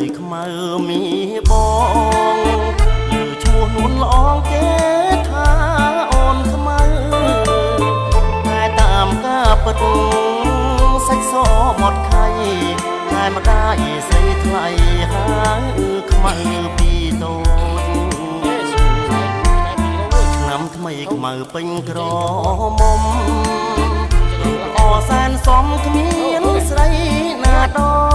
យខ្មៅมีបងឮឈ្មោះនួនល្អងគេថាអូនខ្មៅតែតាមការពិតសាច់សមាត់ខៃតែម្ដាយស្រីថ្លៃហើយខ្មៅពីតូចឆ្នាំថ្មីខ្មៅពេញក្រមុំរូបល្អសែនសមគ្មានស្រីណាដ